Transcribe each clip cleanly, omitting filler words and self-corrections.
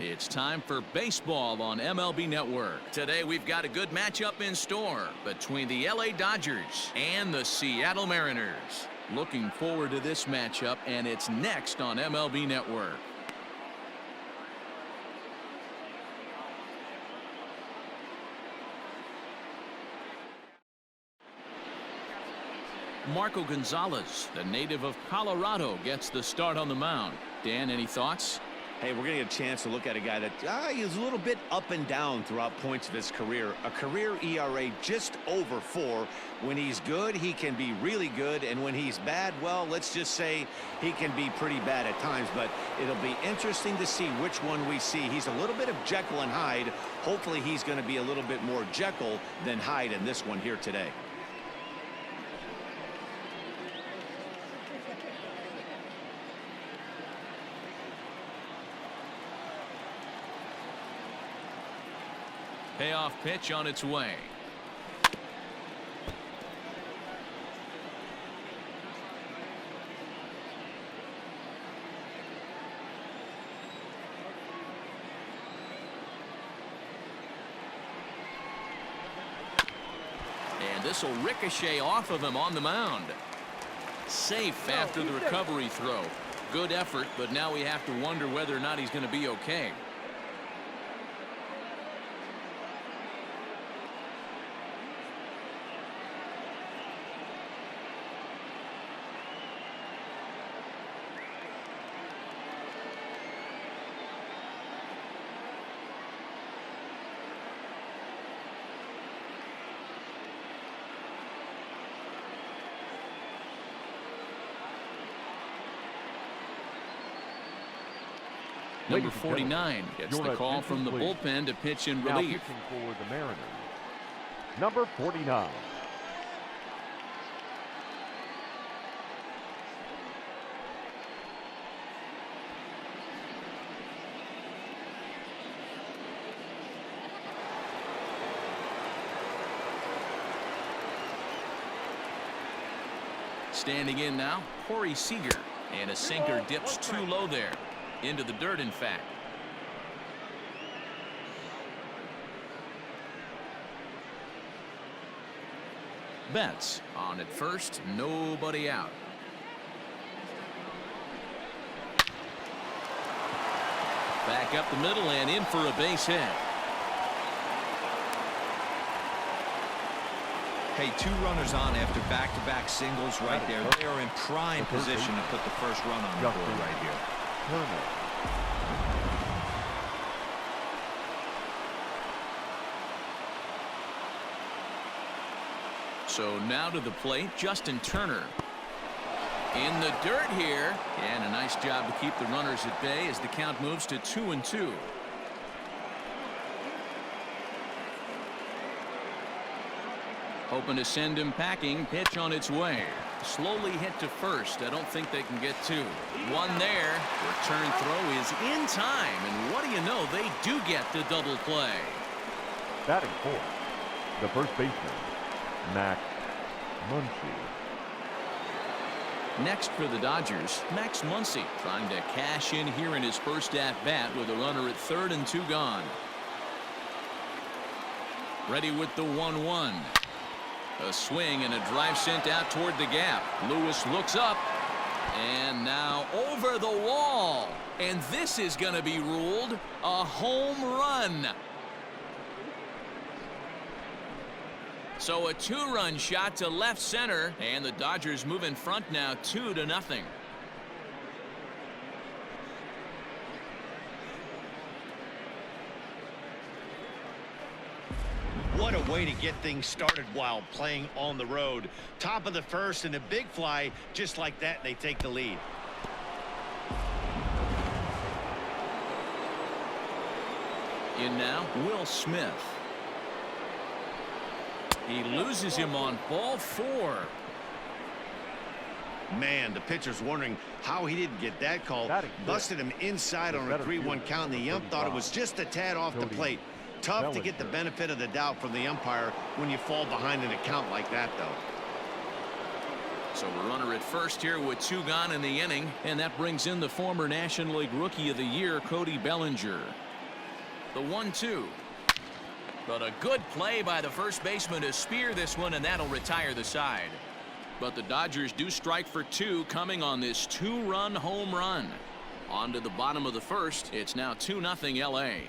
It's time for baseball on MLB Network. Today we've got a good matchup in store between the LA Dodgers and the Seattle Mariners. Looking forward to this matchup, and it's next on MLB Network. Marco Gonzalez, the native of Colorado, gets the start on the mound. Dan, any thoughts? Hey, we're going to get a chance to look at a guy that is a little bit up and down throughout points of his career. A career ERA just over 4. When he's good, he can be really good. And when he's bad, well, let's just say he can be pretty bad at times. But it'll be interesting to see which one we see. He's a little bit of Jekyll and Hyde. Hopefully he's going to be a little bit more Jekyll than Hyde in this one here today. Payoff pitch on its way. And this will ricochet off of him on the mound. Safe after the recovery throw. Good effort, but now we have to wonder whether or not he's going to be okay. Number 49 gets the call from the bullpen to pitch in relief. Now pitching for the Mariners, number 49. Standing in now, Corey Seager, and a sinker dips too low there. Into the dirt, in fact. Betts on at first, nobody out. Back up the middle and in for a base hit. Hey, 2 runners on after back-to-back singles right there. They are in prime position to put the first run on the board right here. So now to the plate, Justin Turner. In the dirt here, and a nice job to keep the runners at bay as the count moves to 2-2. Hoping to send him packing. Pitch on its way. Slowly hit to first. I don't think they can get 2. One there. Return throw is in time. And what do you know? They do get the double play. Batting fourth, the first baseman, Max Muncy. Next for the Dodgers, Max Muncy trying to cash in here in his first at-bat with a runner at third and 2 gone. Ready with the 1-1. A swing and a drive sent out toward the gap. Lewis looks up. And now over the wall. And this is going to be ruled a home run. So a 2-run shot to left center. And the Dodgers move in front now 2-0. What a way to get things started while playing on the road. Top of the first and a big fly. Just like that, they take the lead. In now, Will Smith. He loses him on ball 4. Man, the pitcher's wondering how he didn't get that call. Busted him inside on a 3-1 count, and the ump thought it was just a tad off the plate. Tough to get the benefit of the doubt from the umpire when you fall behind an account like that, though. So a runner at first here with 2 gone in the inning, and that brings in the former National League Rookie of the Year, Cody Bellinger. The 1-2. But a good play by the first baseman to spear this one, and that'll retire the side. But the Dodgers do strike for 2 coming on this 2-run home run. On to the bottom of the first. It's now 2-0 LA.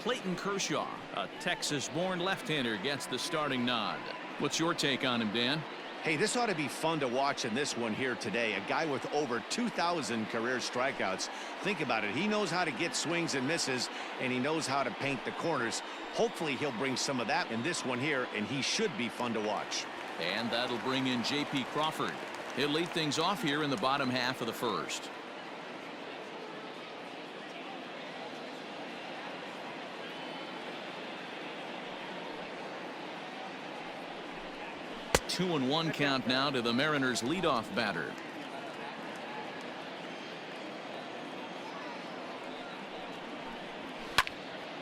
Clayton Kershaw, a Texas-born left-hander, gets the starting nod. What's your take on him, Dan? Hey, this ought to be fun to watch in this one here today. A guy with over 2,000 career strikeouts. Think about it. He knows how to get swings and misses, and he knows how to paint the corners. Hopefully, he'll bring some of that in this one here, and he should be fun to watch. And that'll bring in J.P. Crawford. He'll lead things off here in the bottom half of the first. Two and 1 count now to the Mariners leadoff batter.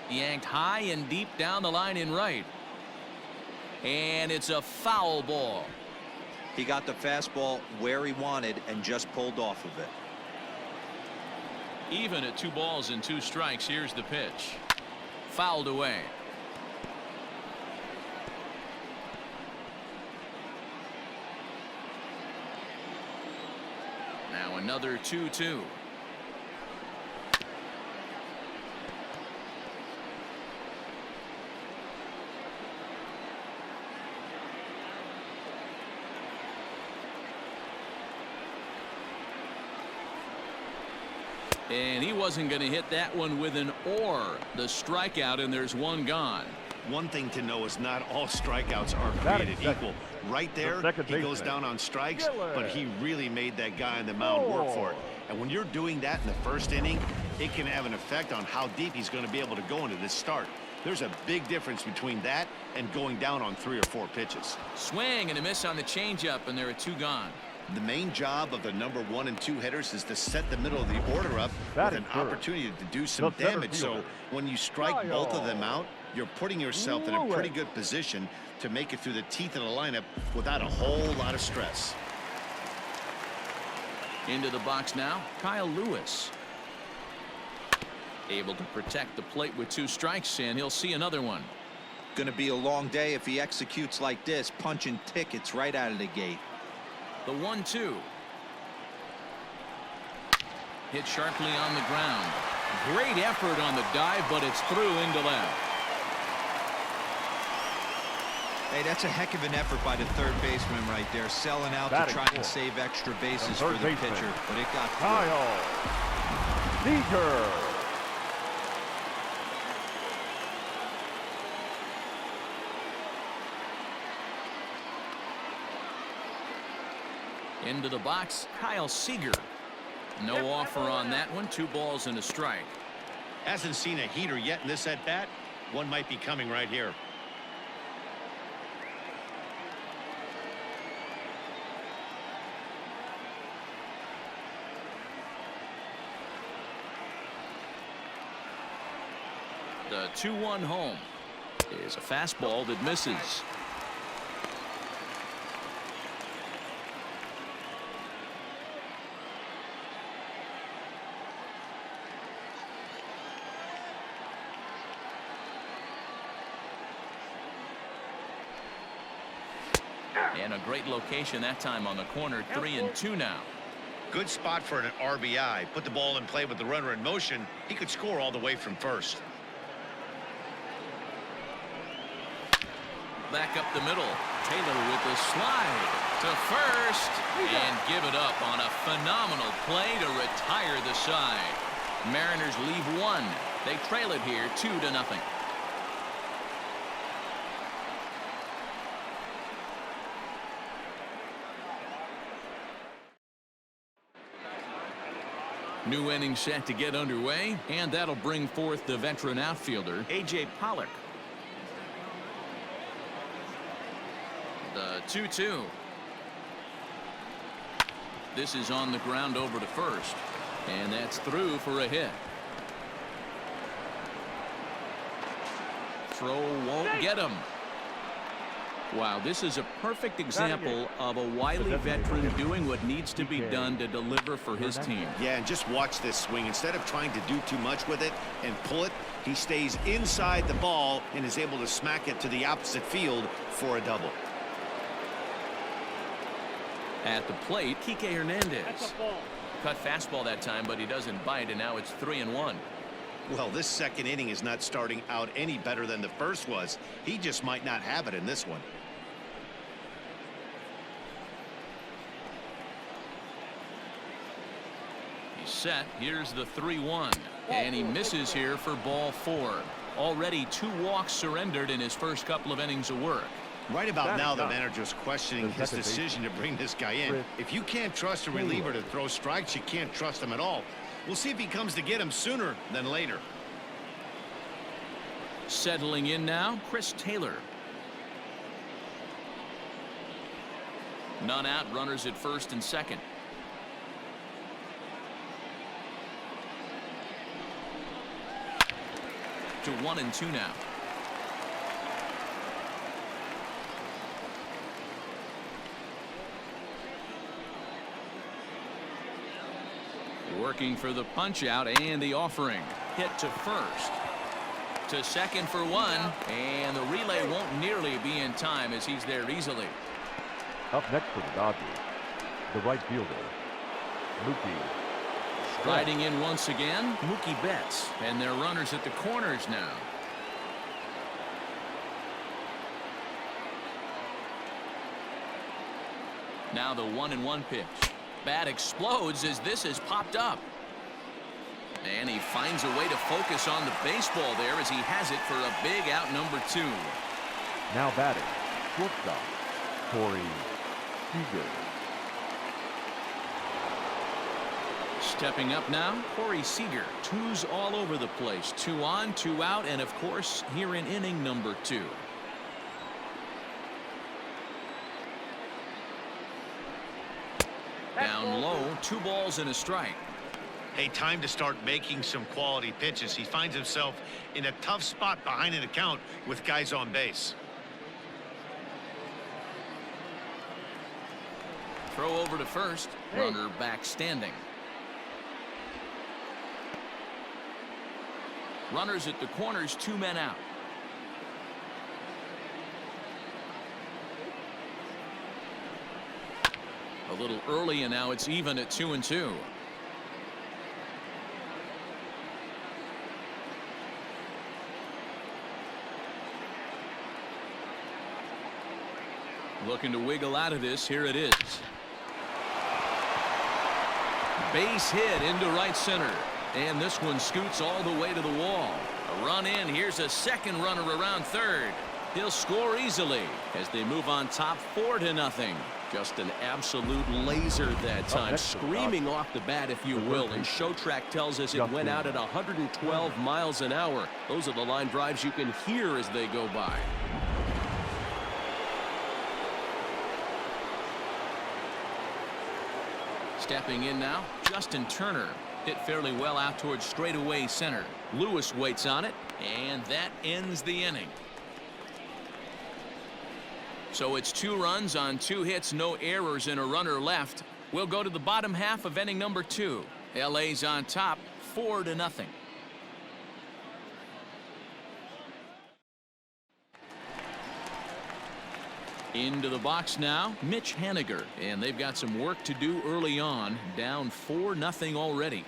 Yanked high and deep down the line in right. And it's a foul ball. He got the fastball where he wanted and just pulled off of it. Even at 2 balls and 2 strikes, here's the pitch. Fouled away. Now another 2-2. And he wasn't going to hit that one with an or. The strikeout, and there's 1 gone. One thing to know is not all strikeouts are created equal. Right there, he goes down on strikes, but he really made that guy on the mound work for it. And when you're doing that in the first inning, it can have an effect on how deep he's going to be able to go into this start. There's a big difference between that and going down on 3 or 4 pitches. Swing and a miss on the changeup, and there are 2 gone. The main job of the number 1 and 2 hitters is to set the middle of the order up with an opportunity to do some damage. So when you strike both of them out, you're putting yourself in a pretty good position to make it through the teeth of the lineup without a whole lot of stress. Into the box now, Kyle Lewis. Able to protect the plate with 2 strikes, and he'll see another one. Going to be a long day if he executes like this, punching tickets right out of the gate. The 1-2. Hit sharply on the ground. Great effort on the dive, but it's through into left. Hey, that's a heck of an effort by the third baseman right there, selling out to try and save extra bases for the pitcher, but it got through. Into the box, Kyle Seager. No offer on that one. 2 balls and a strike. Hasn't seen a heater yet in this at-bat. One might be coming right here. The 2-1 home is a fastball that misses. And a great location that time on the corner. 3-2 now. Good spot for an RBI. Put the ball in play with the runner in motion. He could score all the way from first. Back up the middle. Taylor with the slide to first and give it up on a phenomenal play to retire the side. Mariners leave 1. They trail it here 2-0. New inning set to get underway, and that'll bring forth the veteran outfielder, A.J. Pollock. The 2-2. This is on the ground over to first, and that's through for a hit. Throw won't get him. Wow, this is a perfect example of a wily veteran doing what needs to be done to deliver for his team. Yeah, and just watch this swing. Instead of trying to do too much with it and pull it, he stays inside the ball and is able to smack it to the opposite field for a double. At the plate, Kike Hernandez. Cut fastball that time, but he doesn't bite, and now it's 3-1. Well, this second inning is not starting out any better than the first was. He just might not have it in this one. He's set. Here's the 3-1. And he misses here for ball 4. Already 2 walks surrendered in his first couple of innings of work. Right about now, the manager's questioning his decision to bring this guy in. If you can't trust a reliever to throw strikes, you can't trust him at all. We'll see if he comes to get him sooner than later. Settling in now, Chris Taylor. None out, runners at first and second. To 1-2 now. Working for the punch out and the offering. Hit to first. To second for 1. And the relay won't nearly be in time as he's there easily. Up next for the Dodgers, the right fielder, Mookie. Riding in once again, Mookie Betts. And their runners at the corners now. Now the 1-1 pitch. Bat explodes as this is popped up. And he finds a way to focus on the baseball there as he has it for a big out number 2. Now batting, shortstop, Corey Seager. Stepping up now, Corey Seager. 2's all over the place. 2 on, 2 out, and of course here in inning number 2. Down low, 2 balls and a strike. Hey, time to start making some quality pitches. He finds himself in a tough spot behind an account with guys on base. Throw over to first. Runner back standing. Runners at the corners, 2 men out. A little early, and now it's even at 2-2. Looking to wiggle out of this. Here it is. Base hit into right center. And this one scoots all the way to the wall. A run in. Here's a second runner around third. He'll score easily as they move on top 4-0. Just an absolute laser that time, screaming off the bat, if you will. And Showtrack tells us it went out at 112 miles an hour. Those are the line drives you can hear as they go by. Stepping in now, Justin Turner. Hit fairly well out towards straightaway center. Lewis waits on it, and that ends the inning. So it's 2 runs on 2 hits, no errors, and a runner left. We'll go to the bottom half of inning number 2. LA's on top, 4-0. Into the box now, Mitch Haniger, and they've got some work to do early on, down 4-0 already.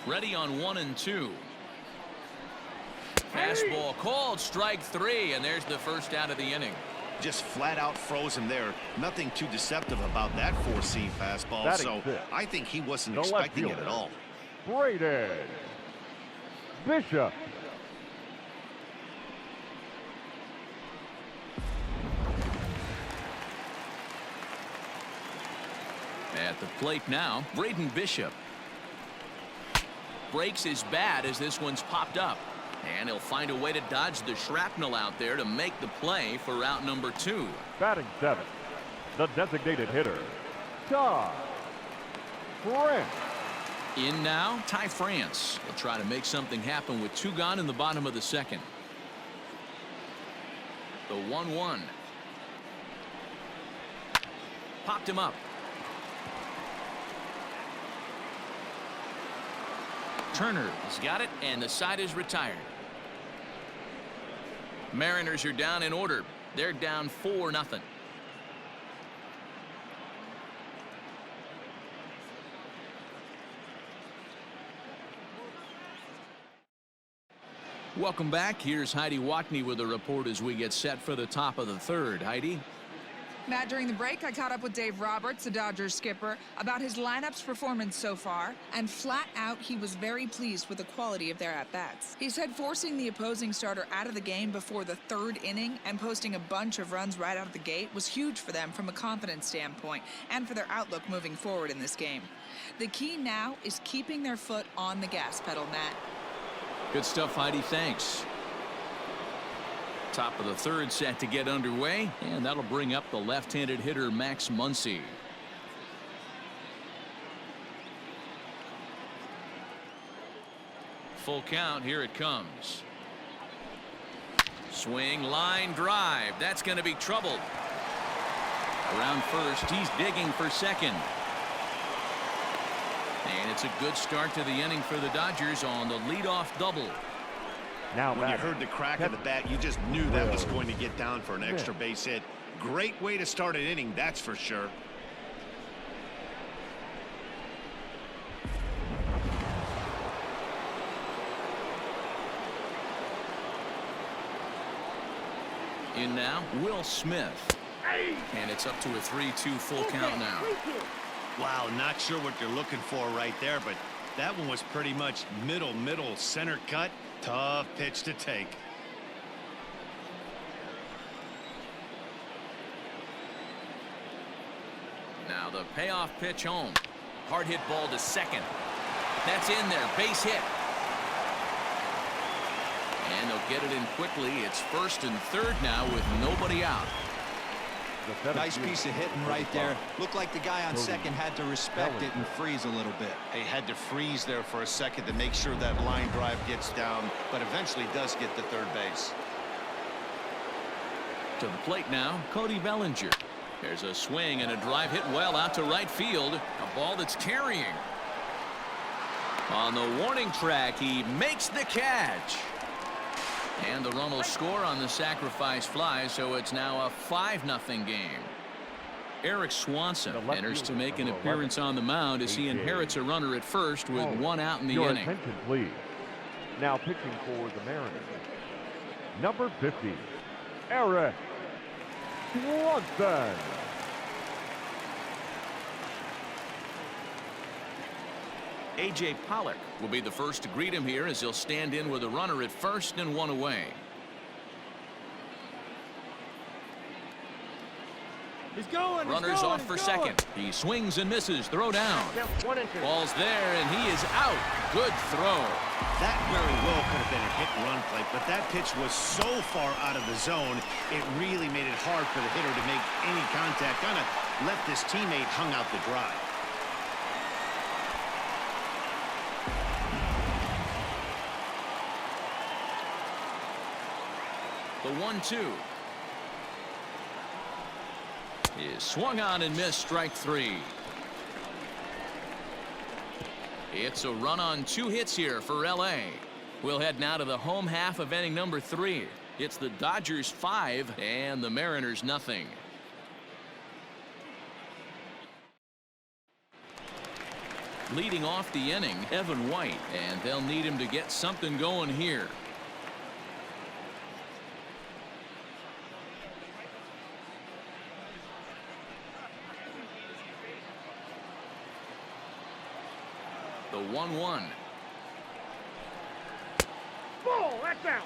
Ready on 1-2. Fastball called, strike 3, and there's the first out of the inning. Just flat out froze him there. Nothing too deceptive about that 4-seam fastball. Batting So fifth. I think he wasn't The left expecting it fielder, at all. Brady Bishop. At the plate now, Braden Bishop. Breaks his bat as this one's popped up. And he'll find a way to dodge the shrapnel out there to make the play for out number 2. Batting 7th, the designated hitter, Ty France. In now, Ty France. They'll try to make something happen with 2 gone in the bottom of the second. The 1-1. Popped him up. Turner has got it, and the side is retired. Mariners are down in order. They're down 4-0. Welcome back. Here's Heidi Watney with a report as we get set for the top of the third. Heidi? Matt, during the break, I caught up with Dave Roberts, the Dodgers skipper, about his lineup's performance so far, and flat out, he was very pleased with the quality of their at-bats. He said forcing the opposing starter out of the game before the 3rd inning and posting a bunch of runs right out of the gate was huge for them from a confidence standpoint and for their outlook moving forward in this game. The key now is keeping their foot on the gas pedal, Matt. Good stuff, Heidi. Thanks. Top of the third set to get underway, and that'll bring up the left-handed hitter Max Muncy. Full count. Here it comes. Swing, line drive. That's going to be troubled. Around first, he's digging for second. And it's a good start to the inning for the Dodgers on the leadoff double. Now when you heard the crack of the bat, you just knew that was going to get down for an extra base hit. Great way to start an inning, that's for sure. In now, Will Smith. And it's up to a 3-2 full count now. Wow, not sure what you're looking for right there, but that one was pretty much middle center cut. Tough pitch to take. Now the payoff pitch home. Hard hit ball to second. That's in there. Base hit. And they'll get it in quickly. It's first and third now with nobody out. Nice piece of hitting right there. Looked like the guy on second had to respect it and freeze a little bit. He had to freeze there for a second to make sure that line drive gets down, but eventually does get to third base. To the plate now, Cody Bellinger. There's a swing and a drive hit well out to right field. A ball that's carrying. On the warning track, he makes the catch. And the run will score on the sacrifice fly, so it's now a 5-0 game. Eric Swanson enters to make an appearance on the mound as he inherits a runner at first with 1 out in the inning. Attention, please. Now pitching for the Mariners, number 50, Eric Swanson. A.J. Pollock will be the first to greet him here as he'll stand in with a runner at first and 1 away. He's going. Runners off for second. He swings and misses. Throw down. Ball's there, and he is out. Good throw. That very well could have been a hit-and-run play, but that pitch was so far out of the zone, it really made it hard for the hitter to make any contact. Kind of left his teammate hung out to dry. The 1-2 is swung on and missed. Strike 3. It's a run on 2 hits here for LA. We'll head now to the home half of inning number 3. It's the Dodgers 5 and the Mariners nothing. Leading off the inning, Evan White, and they'll need him to get something going here. The 1-1. Ball, that's out.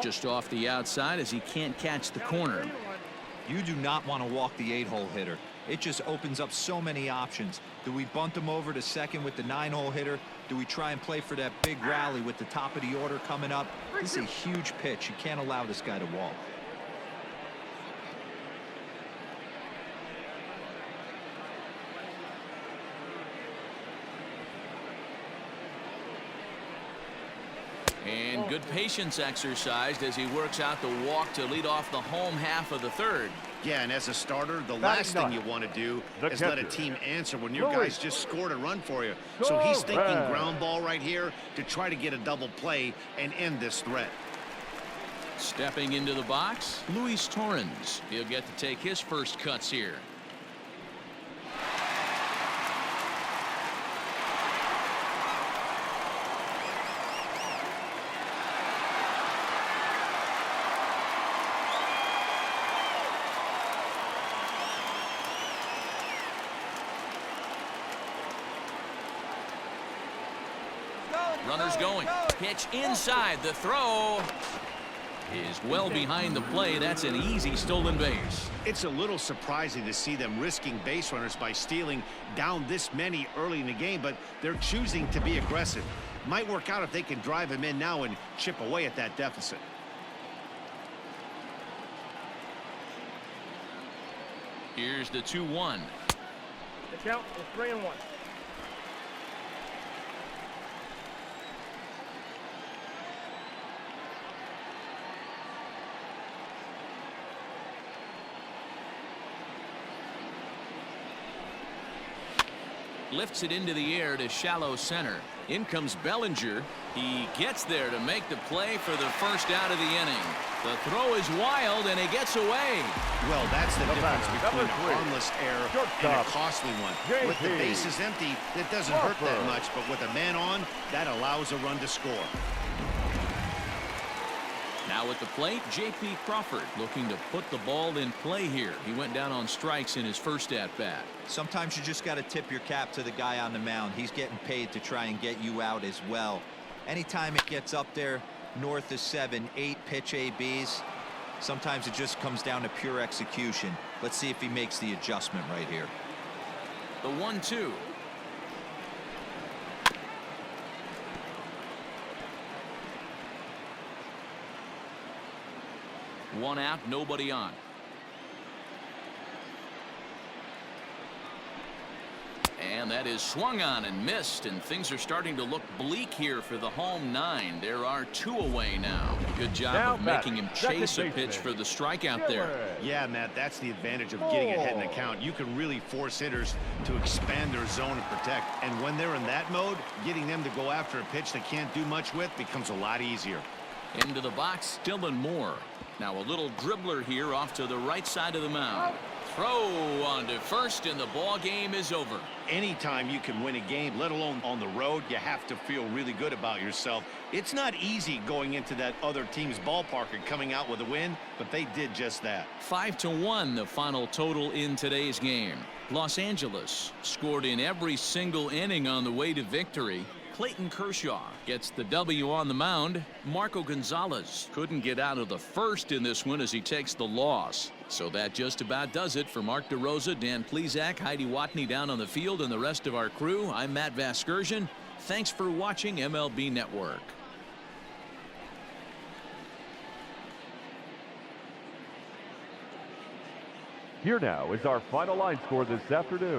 Just off the outside as he can't catch the corner. You do not want to walk the 8-hole hitter. It just opens up so many options. Do we bunt him over to second with the 9-hole hitter? Do we try and play for that big rally with the top of the order coming up? This is a huge pitch. You can't allow this guy to walk. And good patience exercised as he works out the walk to lead off the home half of the third. Yeah, and as a starter, the last thing you want to do is let a team answer when your guys just scored a run for you. So he's thinking ground ball right here to try to get a double play and end this threat. Stepping into the box, Luis Torrens. He'll get to take his first cuts here. Runners going. Pitch inside. The throw is well behind the play. That's an easy stolen base. It's a little surprising to see them risking base runners by stealing down this many early in the game, but they're choosing to be aggressive. Might work out if they can drive him in now and chip away at that deficit. Here's the 2-1. The count is 3-1. Lifts it into the air to shallow center. In comes Bellinger. He gets there to make the play for the first out of the inning. The throw is wild and he gets away. Well, that's the difference between a harmless error and a costly one. With the bases empty, that doesn't hurt that much, but with a man on, that allows a run to score. Now at the plate, J.P. Crawford looking to put the ball in play here. He went down on strikes in his first at-bat. Sometimes you just got to tip your cap to the guy on the mound. He's getting paid to try and get you out as well. Anytime it gets up there north of 7, 8 pitch ABs, sometimes it just comes down to pure execution. Let's see if he makes the adjustment right here. The 1-2. One out, nobody on. And that is swung on and missed, and things are starting to look bleak here for the home 9. There are 2 away now. Good job of making him chase a pitch for the strikeout there. Yeah, Matt, that's the advantage of getting ahead in the count. You can really force hitters to expand their zone and protect. And when they're in that mode, getting them to go after a pitch they can't do much with becomes a lot easier. Into the box, Dylan Moore. Now a little dribbler here off to the right side of the mound. Throw on to first, and the ball game is over. Anytime you can win a game, let alone on the road, you have to feel really good about yourself. It's not easy going into that other team's ballpark and coming out with a win, but they did just that. 5-1 the final total in today's game. Los Angeles scored in every single inning on the way to victory. Clayton Kershaw gets the W on the mound. Marco Gonzalez couldn't get out of the first in this one as he takes the loss. So that just about does it for Mark DeRosa, Dan Plesac, Heidi Watney down on the field, and the rest of our crew. I'm Matt Vasgersian. Thanks for watching MLB Network. Here now is our final line score this afternoon.